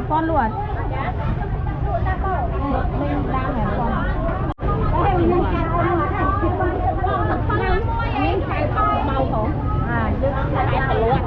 hẹp con luôn. Mình đang hẹp con. Màu khổ. À, chứ cái phải luôn.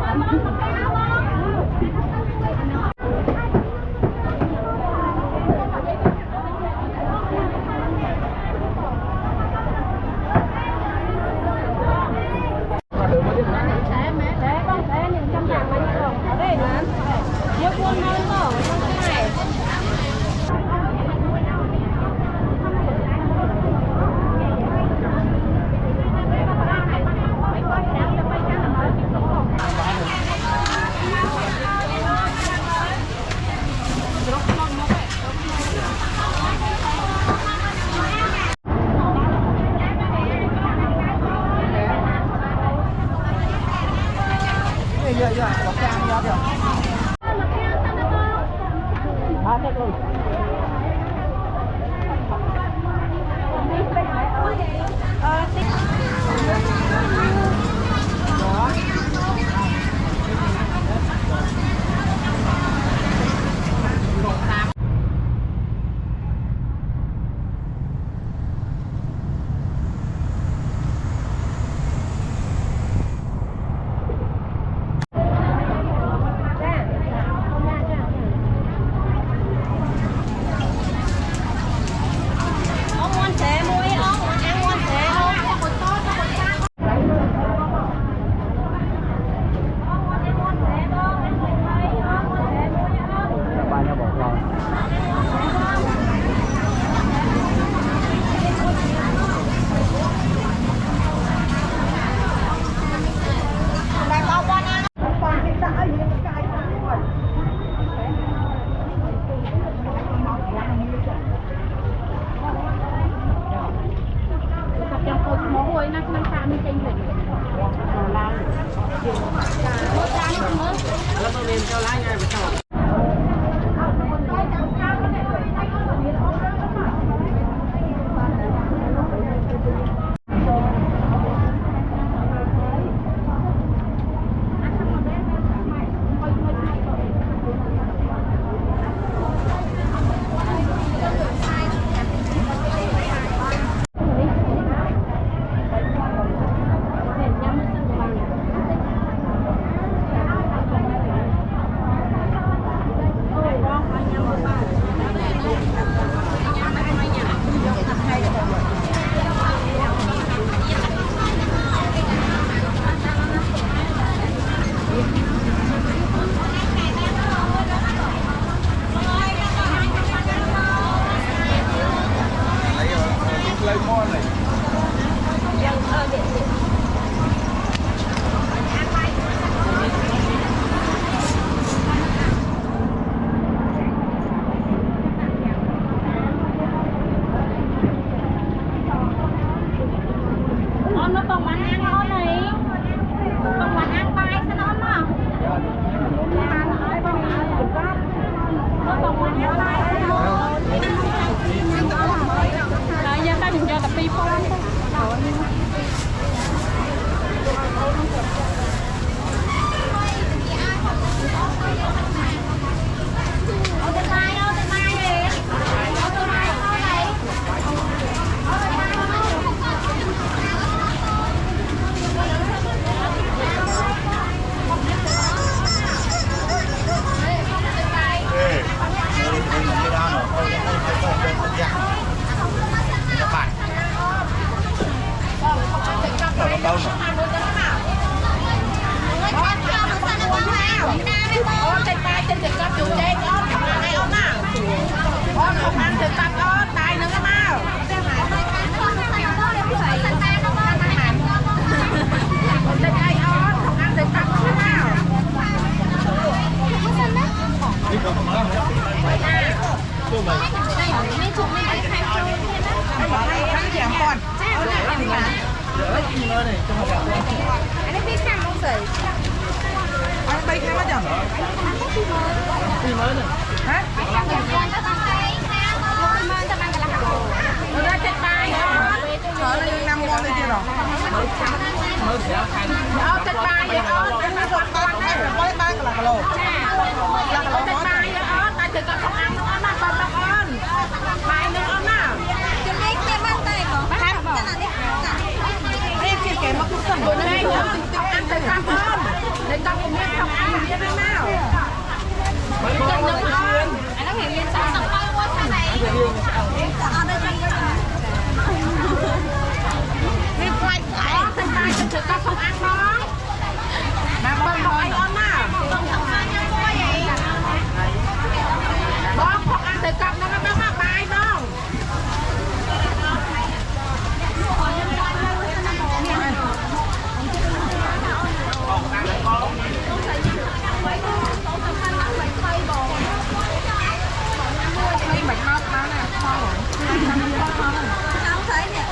anh nó hiện lên sao sao coi quá thế này ở đây chơi đi quay lại thân tay cho tụi con không ăn đó mà con hỏi con nào con không ăn nhau quá vậy con không ăn thì con nó có bài không bạch ngọc đó nè không thấy nè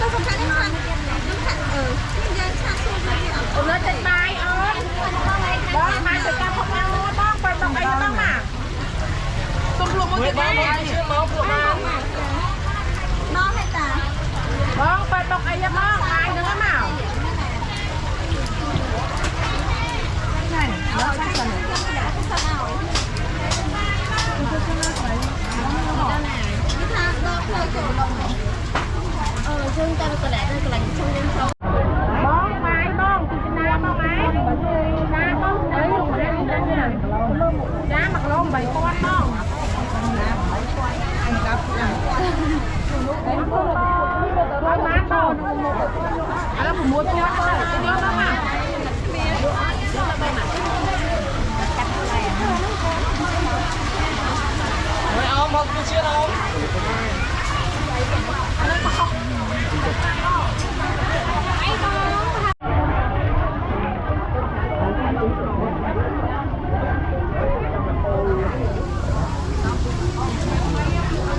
tôi không thấy nó lên trên mai ơi bón mai từ cao không ăn luôn bón phải bọc ấy bón mà tôi luôn một cái này bón hay ta bón phải bọc ấy bón mai nữa nào này nó khác rồi dương ta có đẹp đây là trong đêm sâu bón mai bón thì trên này bón mai đá bón đấy đá mặt lông bảy con bón bón má bón nó cũng mua cho nó mà rồi ông một cái chưa đâu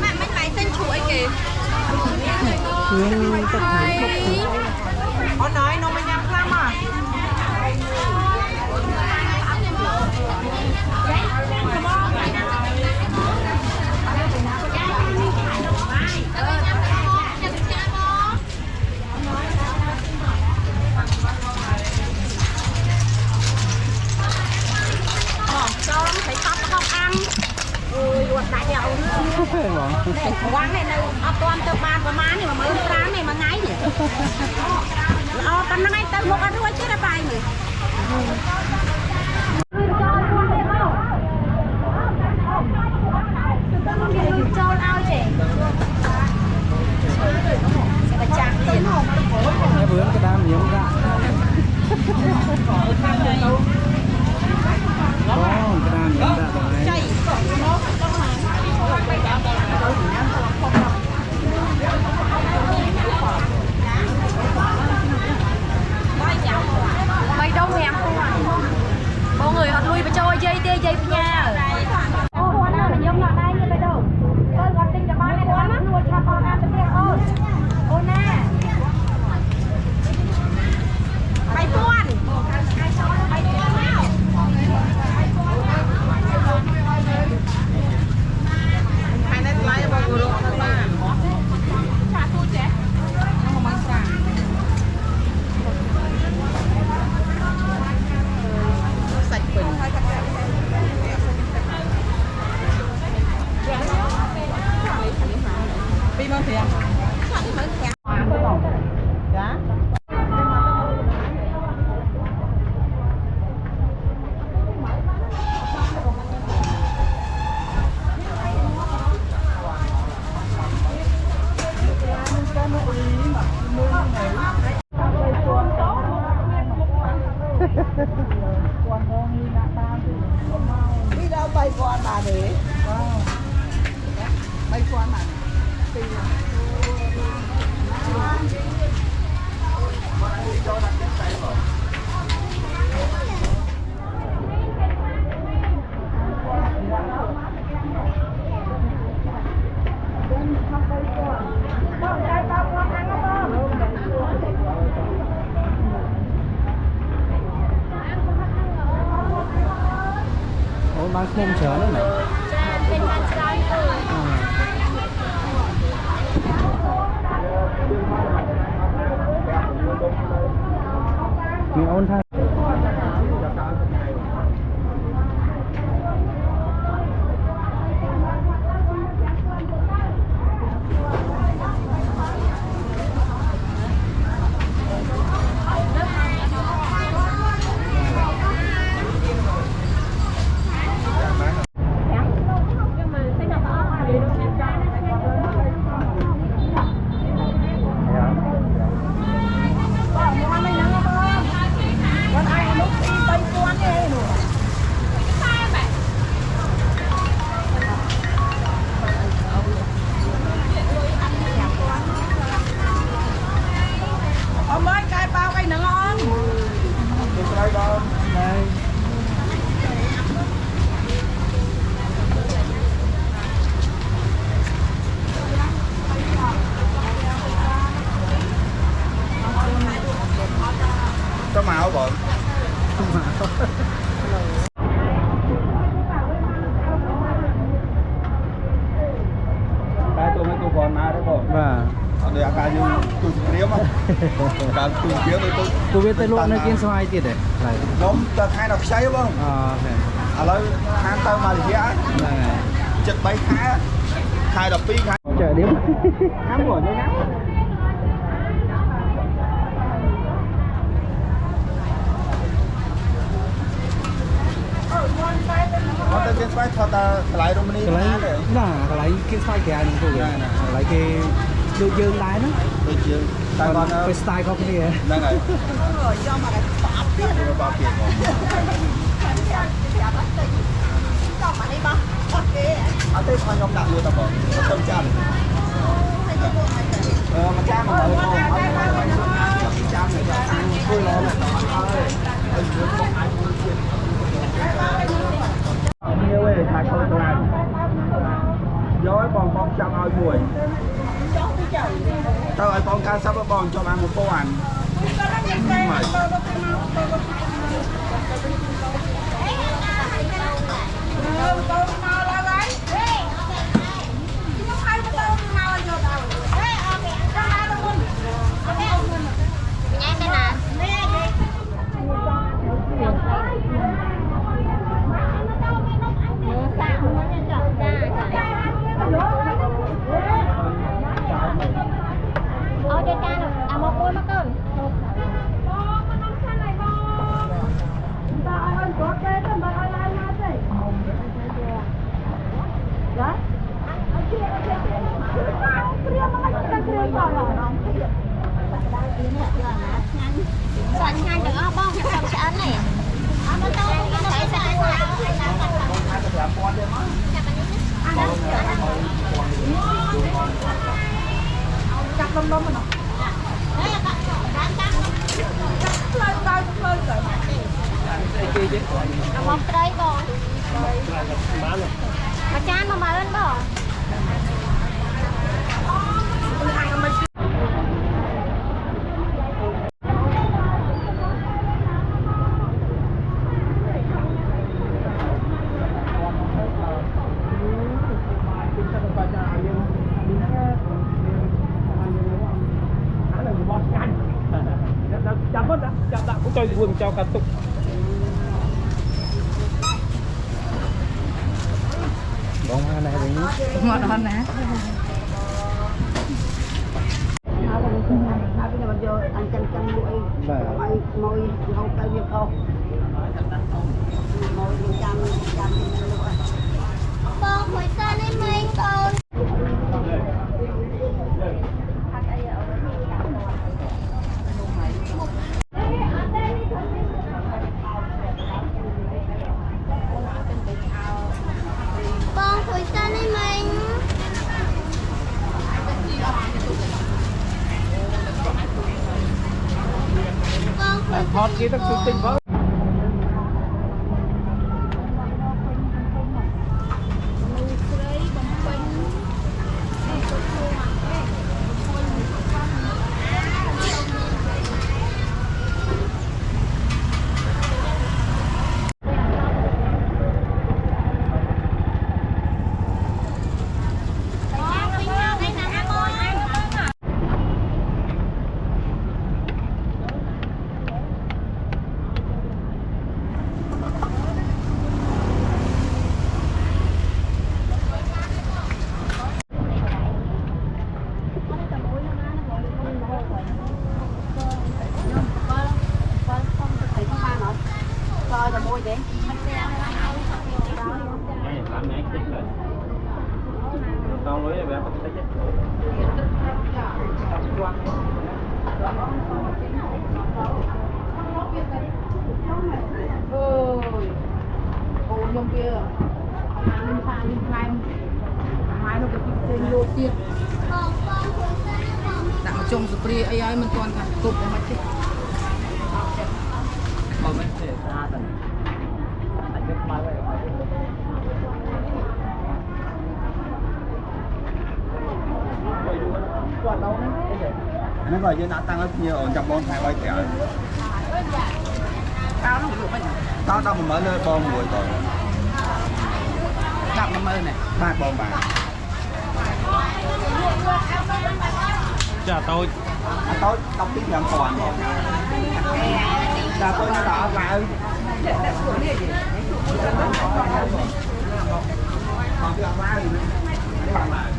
mẹ mấy mày tên chuỗi kìa con nói nó mới nhắm lắm à quán này là toàn từ bàn và má này mà mới rán này mà ngay nhỉ tao nó ngay tao một ăn đuôi chết là bài nhỉ cho ao chị sẽ là chạc tiền cái bữa cái đam nhiều ra cái đam nhiều ra chạy mày đâu em có người họ nuôi mà cho dây tê dây nha con nào là giống đây như vậy đâu con còn tinh cho con này con nuôi cho con ăn được không ô nè mày tuôn hai nét lái bao nhiêu đâu các bạn trả thu chứ không mang sang sạch quỳnh đi bao tiền giá đi đâu bay qua bà để bay qua mà mang khung chở nữa này. Bên bàn trái mình ôn thay. បាយបងបាយទៅមកបងតែទៅមកទៅបងមកទេបងបាទអត់ដូចអាការយើងទូស្រៀមតាមទូស្រៀមទៅទូវាទៅលក់នៅគៀនស្វាយទៀតទេខ្ញុំទៅខែដល់ខ្ចីបងអូខេឥឡូវខាងទៅមករយៈហ្នឹងហើយចិត្ត3ខែខែ12ខែចើឌីមញ៉ាំបងញ៉ាំអត់ទៅគៀនស្វាយថតតែកន្លែងរមណីណាទេណាកន្លែងគៀនស្វាយក្រៅហ្នឹងទូកន្លែងគេដូចយើងដែរហ្នឹងដូចយើងតែគាត់ទៅ style ខុសគ្នាហ្នឹងហើយយកមកតែបាក់ទៀតបាក់ទៀតបងចាំមកនេះបងអត់ទេអត់ទេខ្ញុំដាក់លួចតបងទៅចាំមកចាំមកបងអត់ចាំទៅជួយរកហើយnhiều ấy thay khâu tôi này rồi còn con chăm ao mùi tao ấy con cá sắp bòn cho ăn một cô ăn mày Một cây bò. Mà chan mà ơn bò. Chạm cũng chơi vườn cho cả tục bông hoa này thì ngọt hơn nè con hồi xa lên mình con hot kia tất tinh vỡ chung spray ai mình toàn cả cục mà chứ nó gọi với nó tăng rất nhiều ở trong bon hai bay kẹo tao tao mới lên bon mùi rồi đập nó mơ này ba bon bà chả tôi tao biết nhận toàn rồi chả tôi nó đỏ lại còn cái lá gì nữa bạn lại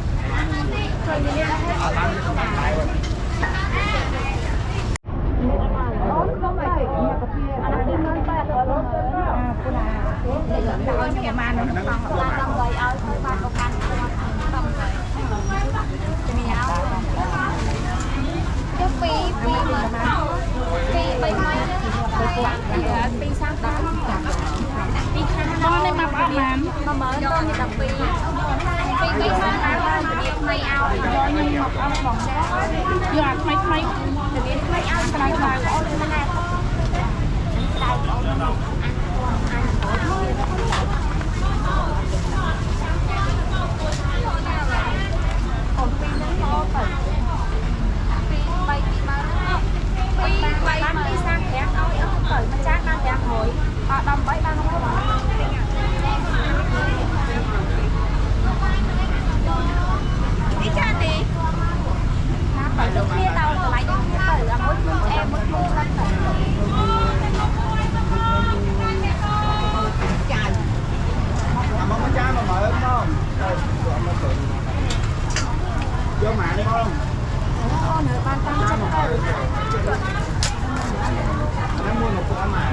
con này mặc áo mà mở con thì đập pi pi sang áo thì mày áo cho như mặc áo vòng giờ mày thì biết mày áo cái này có lên này còn pi nó to phải pi bay đi sang thẻ áo áo cởi mà chắc đang thẻ hồi đầm bay đang không có đi cha đi phải được kia tao từ lại những cái từ mỗi em mỗi mua lên mong cha mà mở không vô mạng đi không con nữa ban tăng chất nó mua một con mà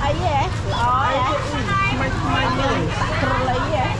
ấy vậy? Mày lấy vậy?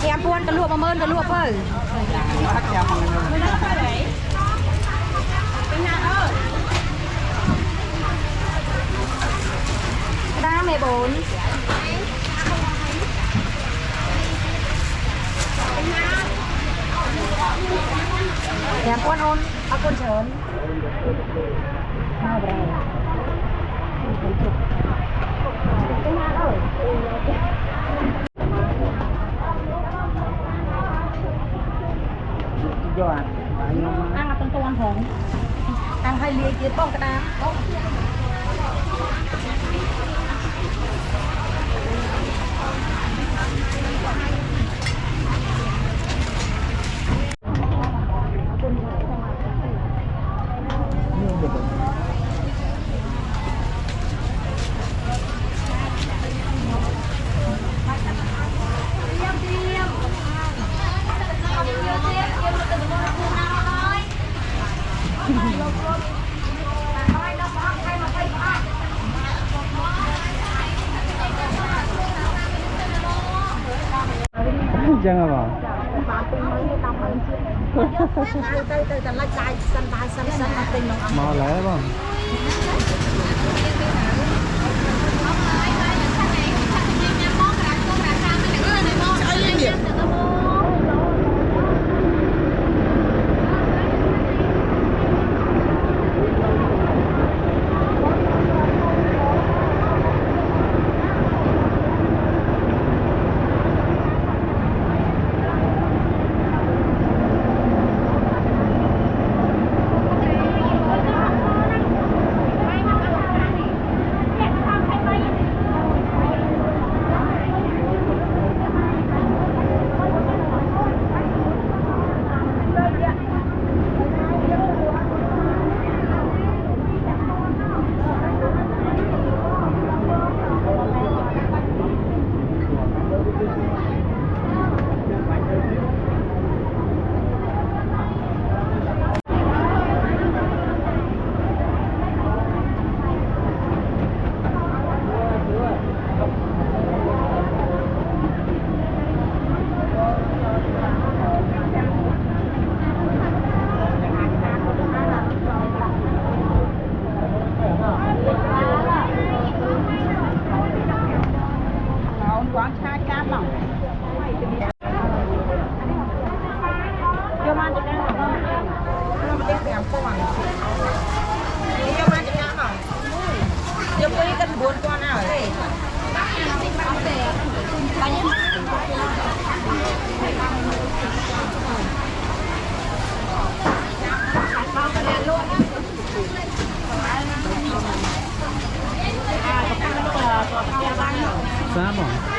แถมพวนกระลวกมาเมินกระลวกเพิ่มđá mẹ bốnแถมพวนônเอาคนเฉินมาăn là con hồng ăn hay lia kia bông cái đá Jangan apa? Mau lẽ bang? Sao bang?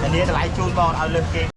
อันนี้จะไล่จูนบอลเอาเลยเก่ง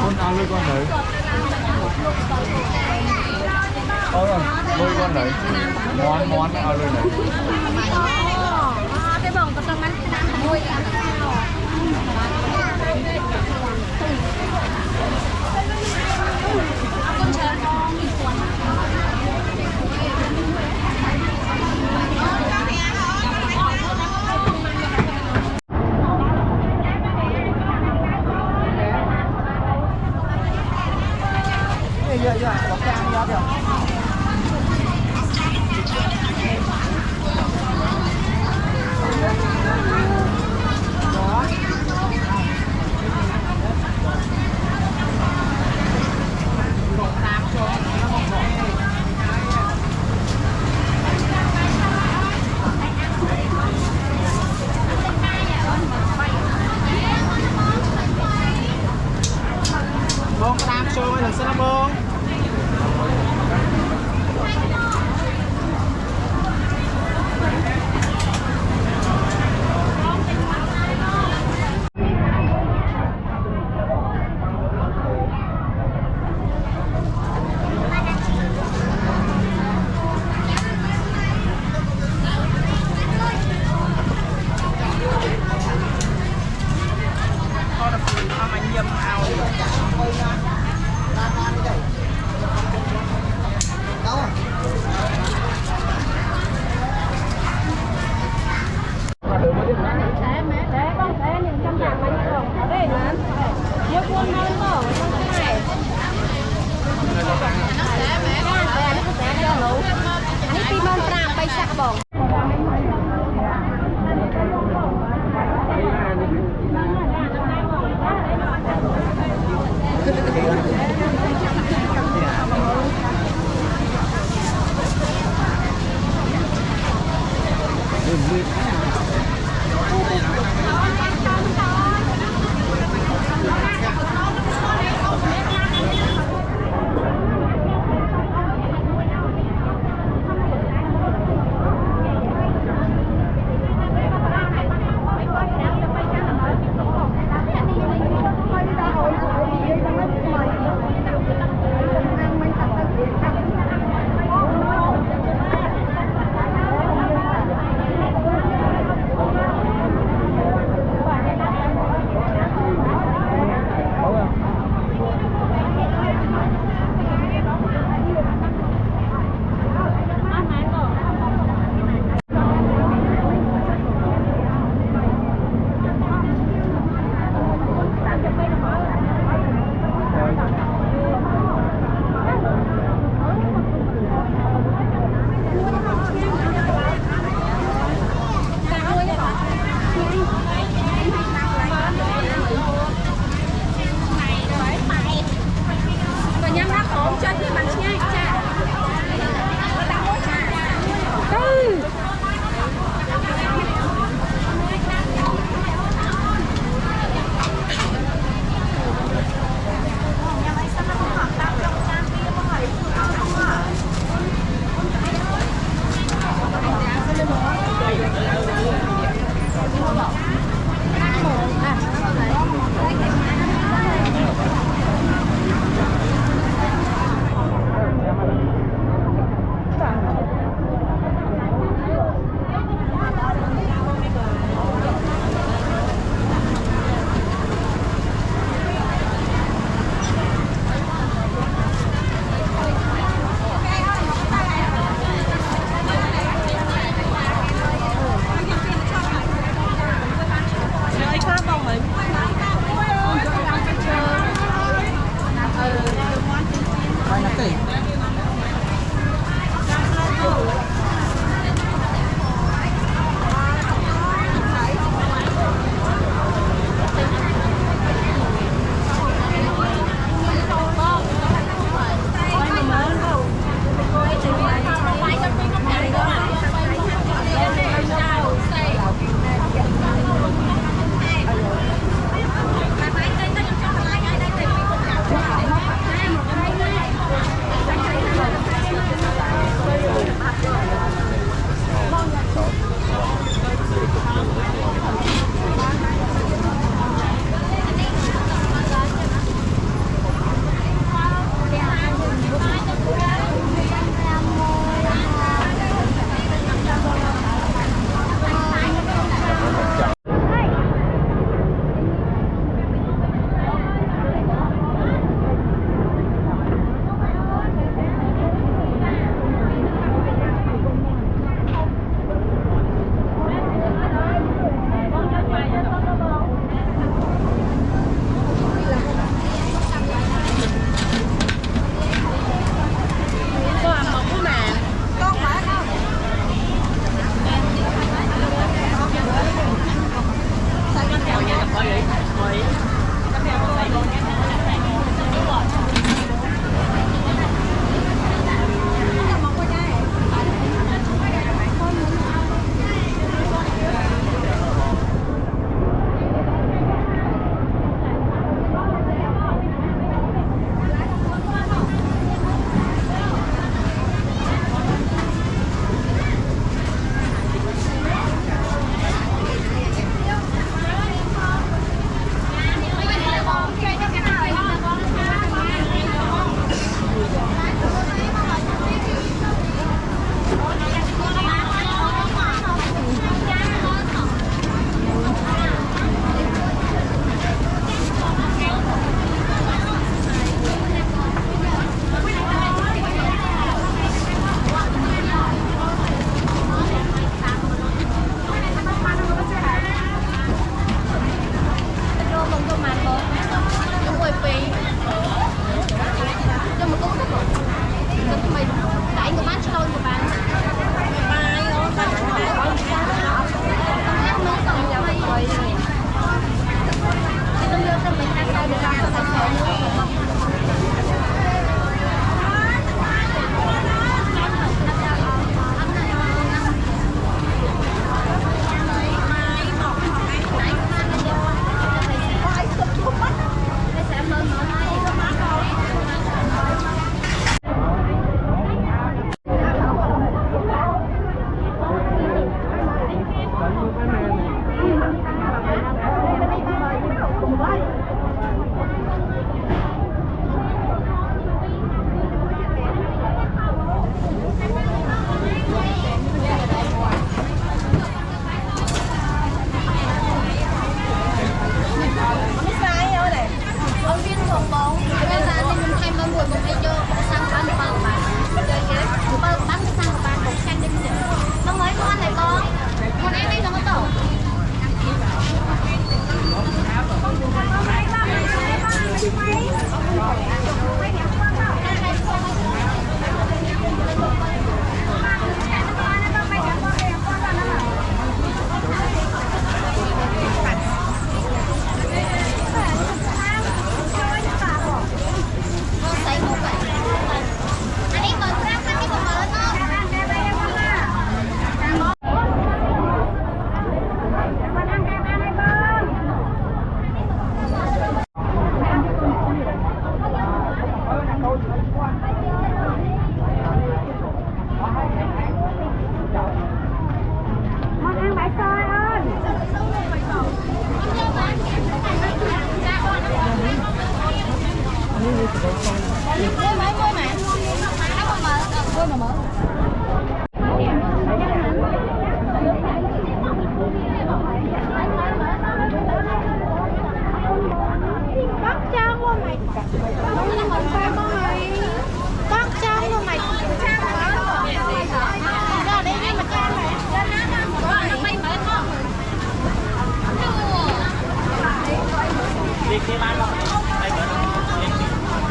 Con ao lôi con đấy. Lôi con đấy. Món ao lôi đấy. Cái bông có tôm ăn mùi. Con chờ con đi cuốn. Dạ, bọc trang ra kìa. bay sạc bổng Bác trang luôn mày. Mình khoe bác mày. Bác trang luôn mày. Ra đây đi mà trang này. Liệt bán không?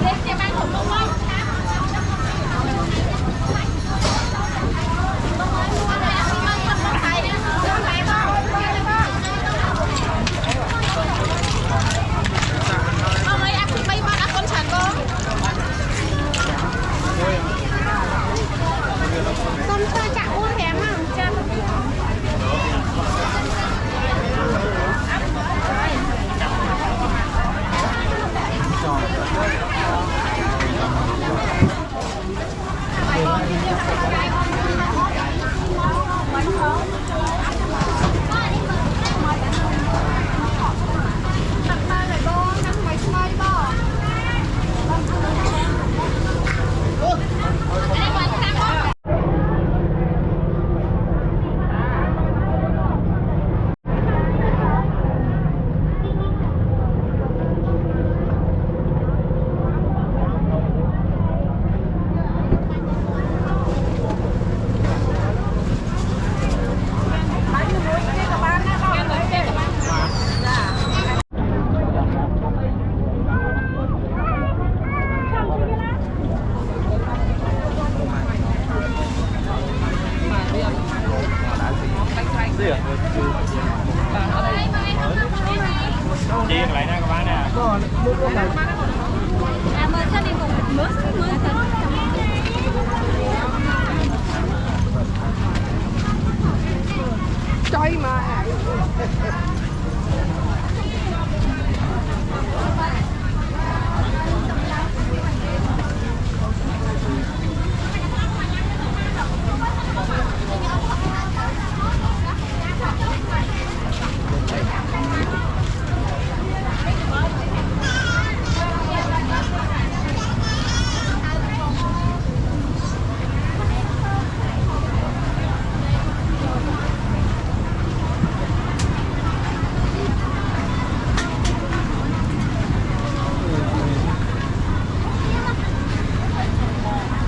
Liệt bán không đúng không? Ông ơi, ăn bay bán ăn con sàn con. Con ta chạm uống thèm à? Chạm. Chiên lại nè các bạn nè. Mời gia đình cùng mướn chơi mà.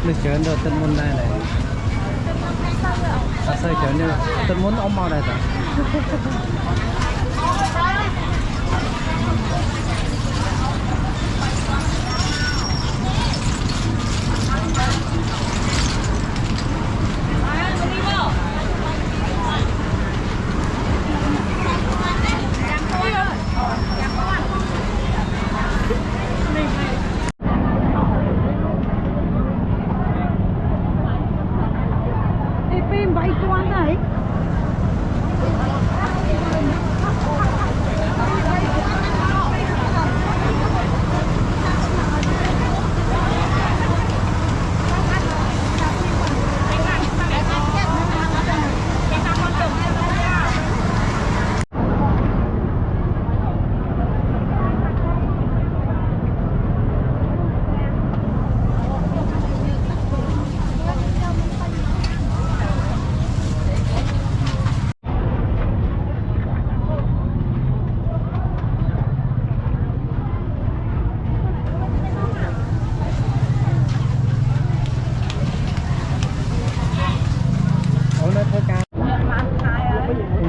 Được chén được tân môn đây này. À sao chén được tân môn ông màu này ta.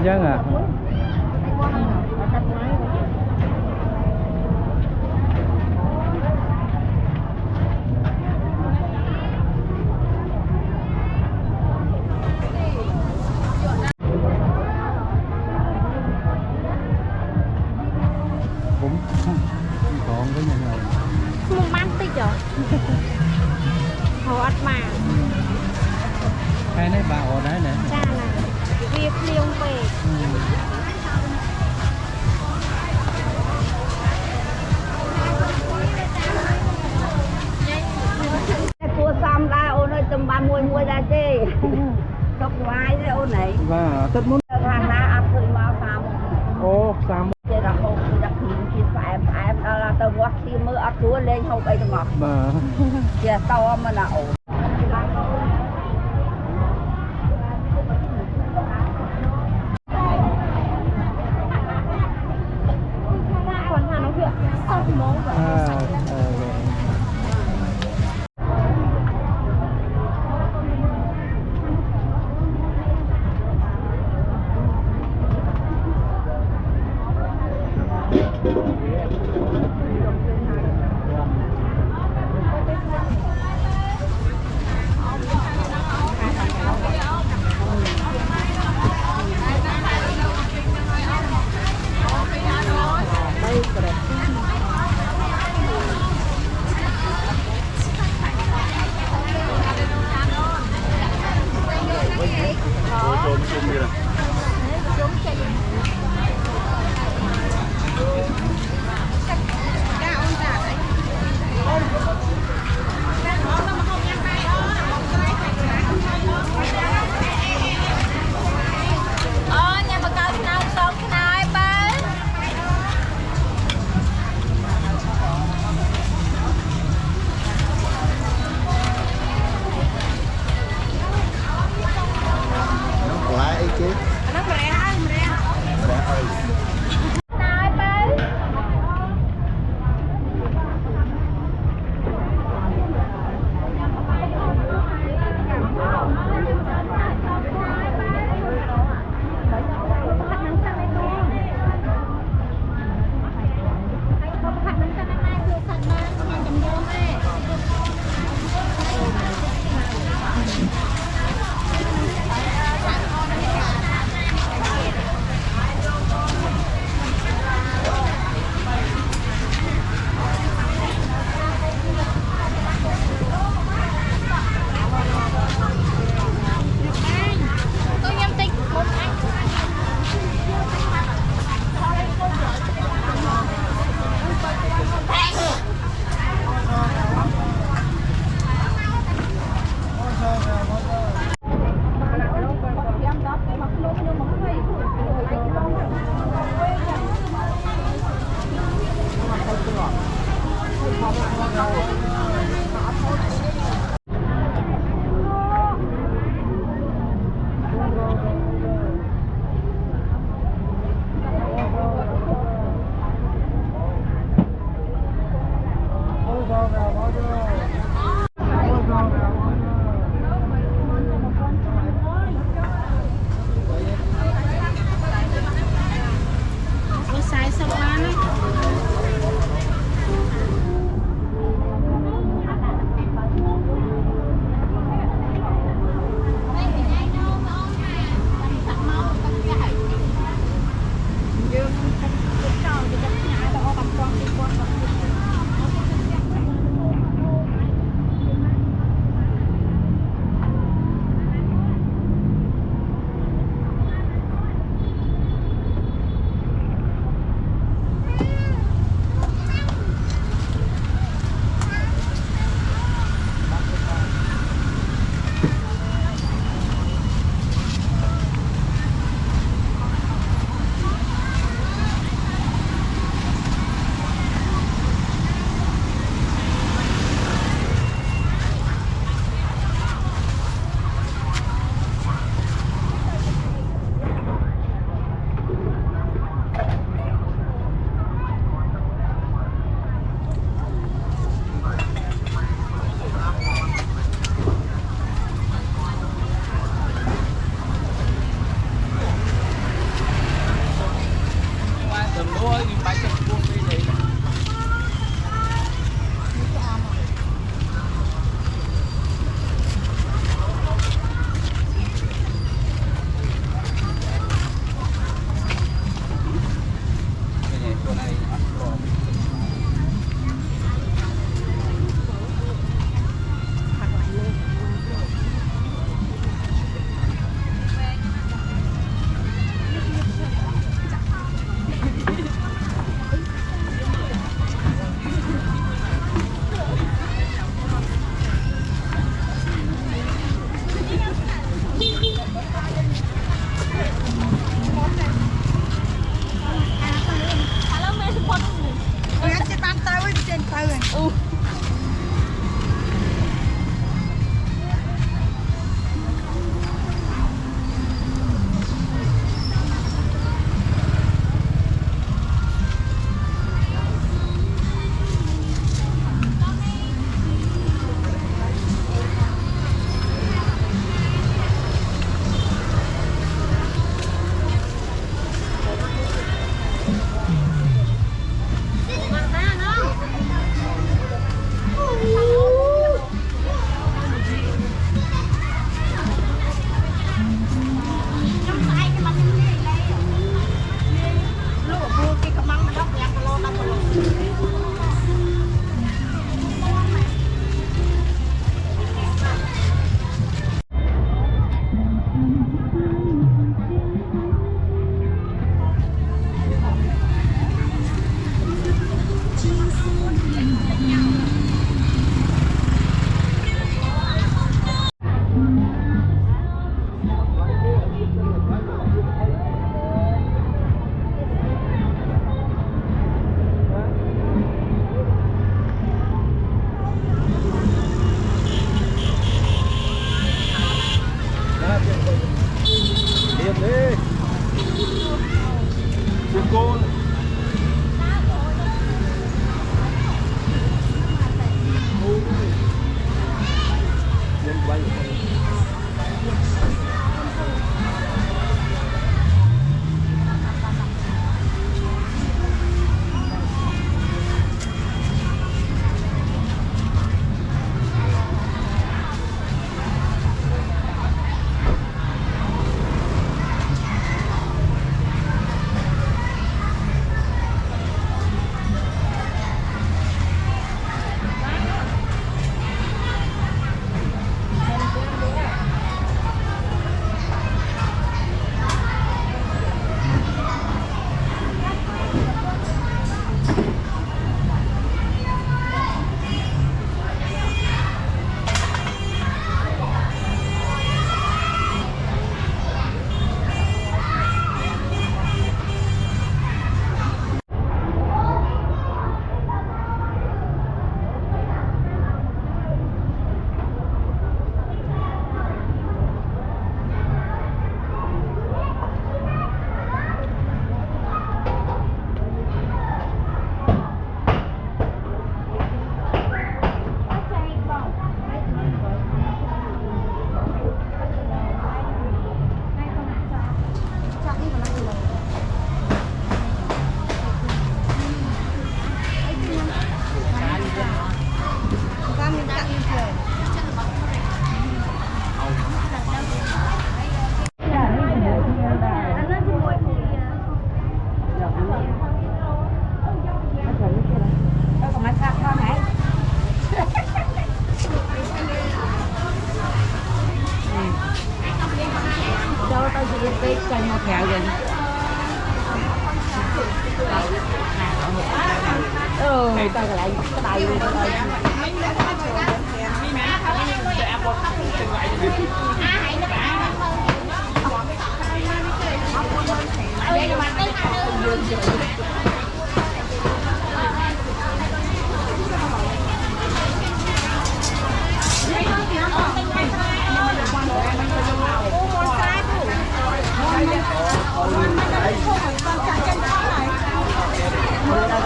Dân à. Cũng còn với nhà này. Không mang tích rồi. Hồ ắt mà. Cái này bà ở đấy nè. Cha nè. Việc liêu về. Cua xăm ra ôn ơi tầm 30 ra chứ. Tóc ngoài thế ôn này. Và tất muốn Hàng ra ăn thôi mau xăm. ô xăm Thế là không đặt hình kia phải đó là tầm quá khi mưa ắt chúa lên không ấy được ngọt. bà Chia to mà là ổn.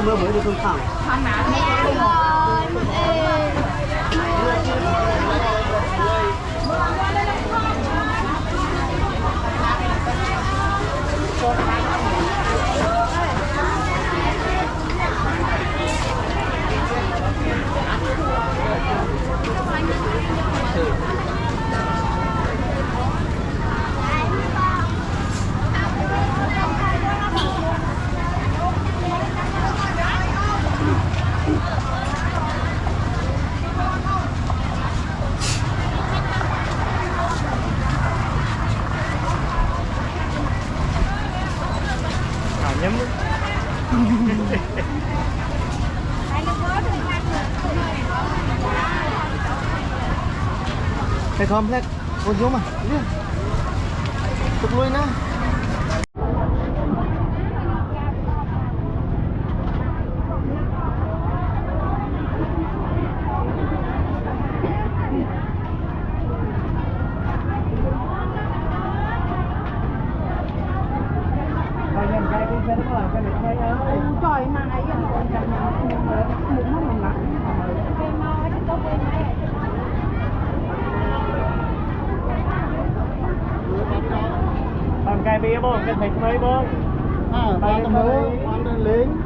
Mưa mới được không thẳng. Nhắm cái complex con giống mà tục lui nữa. Trời mà ấy Còn cái bia bông, cái thịt mấy bông. Tay cái mũ, ăn lên lính.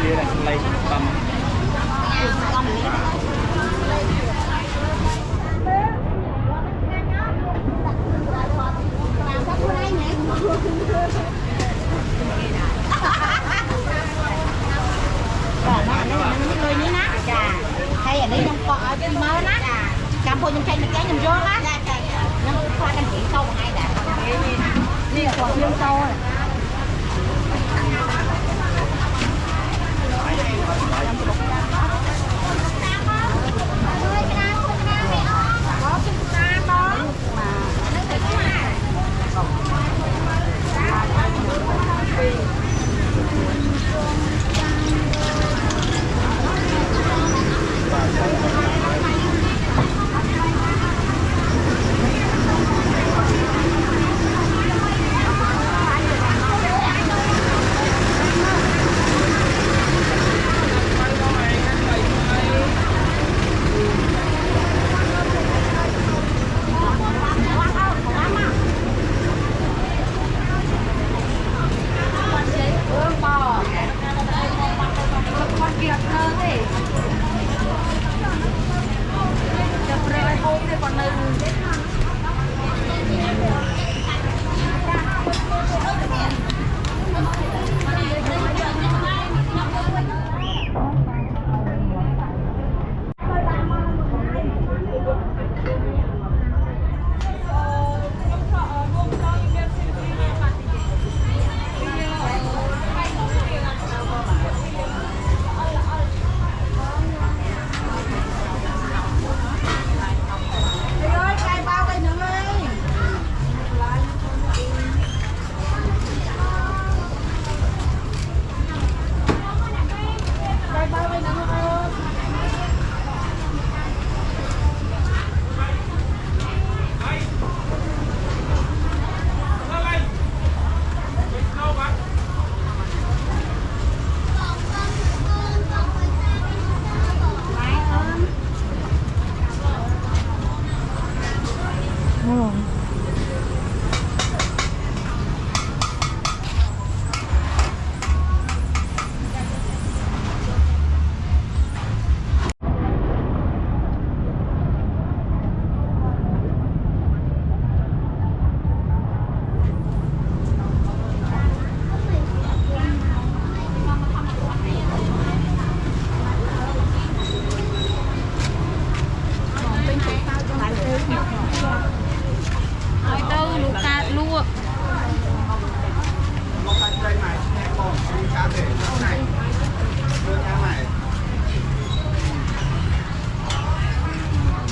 kia là lấy tầm người ní ná hay ở đây trong cọ bên mơ ná cam phô trong cây một cái nhầm vô á nó khoa đăng ký sâu ngay đã đi còn lương sâu rồi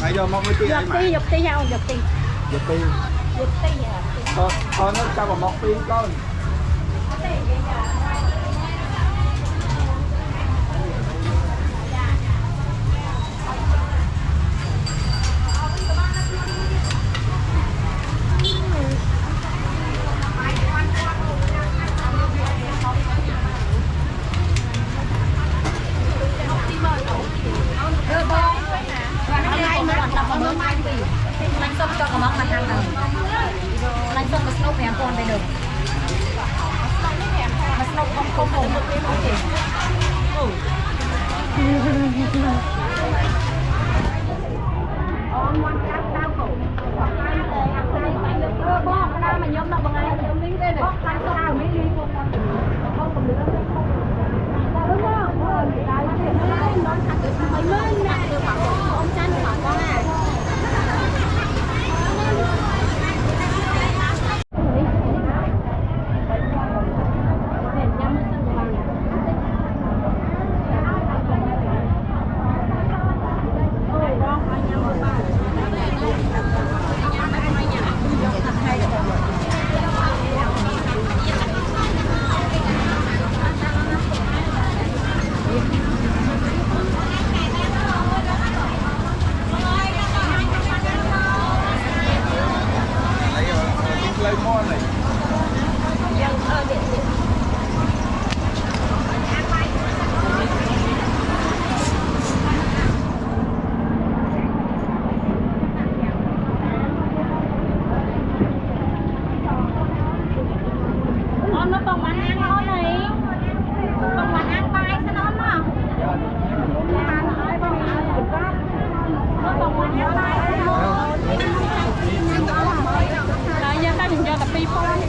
Bây giờ mong cái tiền anh mà dục ti không dục ti con nó sao mà mọc pin con Lanh xông cho cái món mặt hàng này. Lanh xông cái snow hẻm con đây được. Mà snow không một cái món gì. Bó cái nào mà nhóm nào bằng ai nhóm lính đây này. Bó lanh xông nào mấy ly con. Không còn nữa. Đúng không? Nó thật sự mấy mấy nè, được bảo ông chăn bảo con à. giờ ta dùng cho tập pi phong